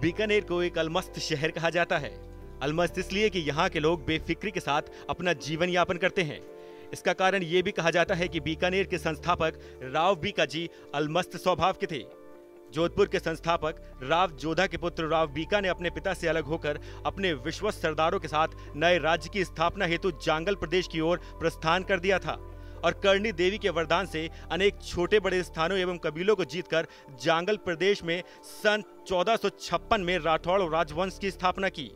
बीकानेर को एक अलमस्त शहर कहा जाता है। अलमस्त इसलिए कि यहाँ के लोग बेफिक्री के साथ अपना जीवन यापन करते हैं। इसका कारण ये भी कहा जाता है कि बीकानेर के संस्थापक राव बीका जी अलमस्त स्वभाव के थे। जोधपुर के संस्थापक राव जोधा के पुत्र राव बीका ने अपने पिता से अलग होकर अपने विश्वस्त सरदारों के साथ नए राज्य की स्थापना हेतु जांगल प्रदेश की ओर प्रस्थान कर दिया था और करणी देवी के वरदान से अनेक छोटे बड़े स्थानों एवं कबीलों को जीतकर जांगल प्रदेश में सन 1456 में राठौड़ राजवंश की स्थापना की।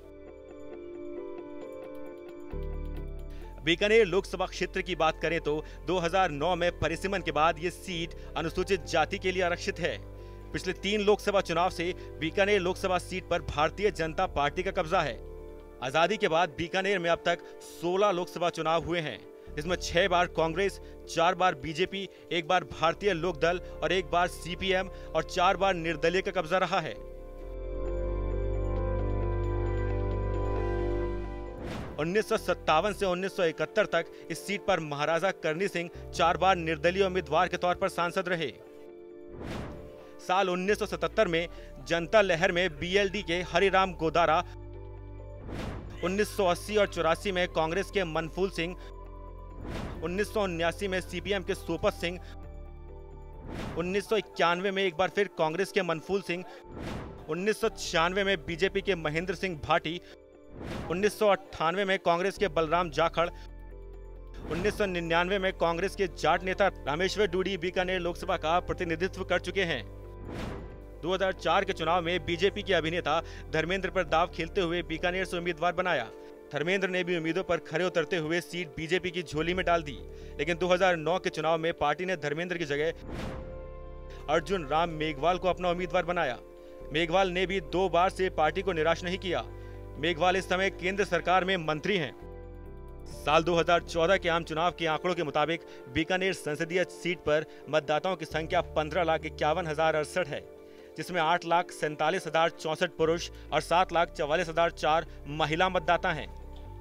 बीकानेर लोकसभा क्षेत्र की बात करें तो 2009 में परिसीमन के बाद ये सीट अनुसूचित जाति के लिए आरक्षित है। पिछले 3 लोकसभा चुनाव से बीकानेर लोकसभा सीट पर भारतीय जनता पार्टी का कब्जा है। आजादी के बाद बीकानेर में अब तक 16 लोकसभा चुनाव हुए हैं, जिसमें 6 बार कांग्रेस, 4 बार बीजेपी, 1 बार भारतीय लोक दल और 1 बार सीपीएम और 4 बार निर्दलीय का कब्जा रहा है। 1957 से 1971 तक इस सीट पर महाराजा करणी सिंह 4 बार निर्दलीय उम्मीदवार के तौर पर सांसद रहे। साल 1977 में जनता लहर में बीएलडी के हरिराम गोदारा, 1980 और 84 में कांग्रेस के मनफूल सिंह, 1979 में सीपीएम के सोपत सिंह, 1991 में एक बार फिर कांग्रेस के मनफूल सिंह, 1996 में बीजेपी के महेंद्र सिंह भाटी, 1998 में कांग्रेस के बलराम जाखड़, 1999 में कांग्रेस के जाट नेता रामेश्वर डूडी बीकानेर लोकसभा का प्रतिनिधित्व कर चुके हैं। 2004 के चुनाव में बीजेपी के अभिनेता धर्मेंद्र पर दांव खेलते हुए बीकानेर से उम्मीदवार बनाया। धर्मेंद्र ने भी उम्मीदों पर खरे उतरते हुए सीट बीजेपी की झोली में डाल दी, लेकिन 2009 के चुनाव में पार्टी ने धर्मेंद्र की जगह अर्जुन राम मेघवाल को अपना उम्मीदवार बनाया। मेघवाल ने भी 2 बार से पार्टी को निराश नहीं किया। मेघवाल इस समय केंद्र सरकार में मंत्री हैं। साल 2014 के आम चुनाव के आंकड़ों के मुताबिक बीकानेर संसदीय सीट पर मतदाताओं की संख्या 15,51,068 है, जिसमें 8,47,064 पुरुष और 7,44,004 महिला मतदाता हैं।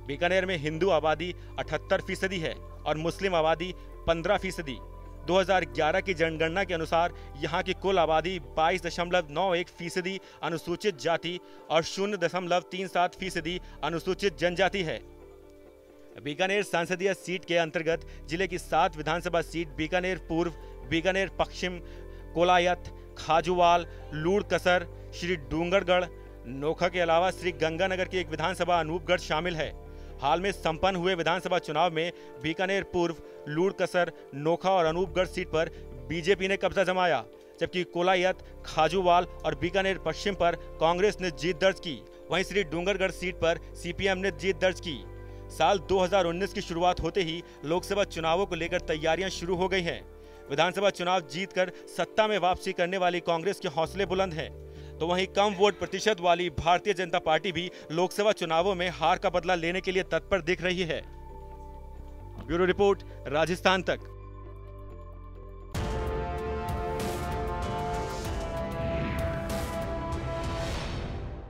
बीकानेर में हिंदू आबादी 78% है और मुस्लिम आबादी 15%। 2011 की जनगणना के अनुसार यहाँ की कुल आबादी 22.91% अनुसूचित जाति और 0.37% अनुसूचित जनजाति है। बीकानेर संसदीय सीट के अंतर्गत जिले की 7 विधानसभा सीट बीकानेर पूर्व, बीकानेर पश्चिम, कोलायत, खाजूवाल, लूड़कसर, श्री डूंगरगढ़, नोखा के अलावा श्री गंगानगर की एक विधानसभा अनूपगढ़ शामिल है। हाल में संपन्न हुए विधानसभा चुनाव में बीकानेर पूर्व, लूड़कसर, नोखा और अनूपगढ़ सीट पर बीजेपी ने कब्जा जमाया, जबकि कोलायत, खाजूवाल और बीकानेर पश्चिम पर कांग्रेस ने जीत दर्ज की। वहीं श्री डूंगरगढ़ सीट पर सीपीएम ने जीत दर्ज की। साल 2019 की शुरुआत होते ही लोकसभा चुनावों को लेकर तैयारियां शुरू हो गई हैं। विधानसभा चुनाव जीतकर सत्ता में वापसी करने वाली कांग्रेस के हौसले बुलंद हैं, तो वहीं कम वोट प्रतिशत वाली भारतीय जनता पार्टी भी लोकसभा चुनावों में हार का बदला लेने के लिए तत्पर दिख रही है। ब्यूरो रिपोर्ट, राजस्थान तक।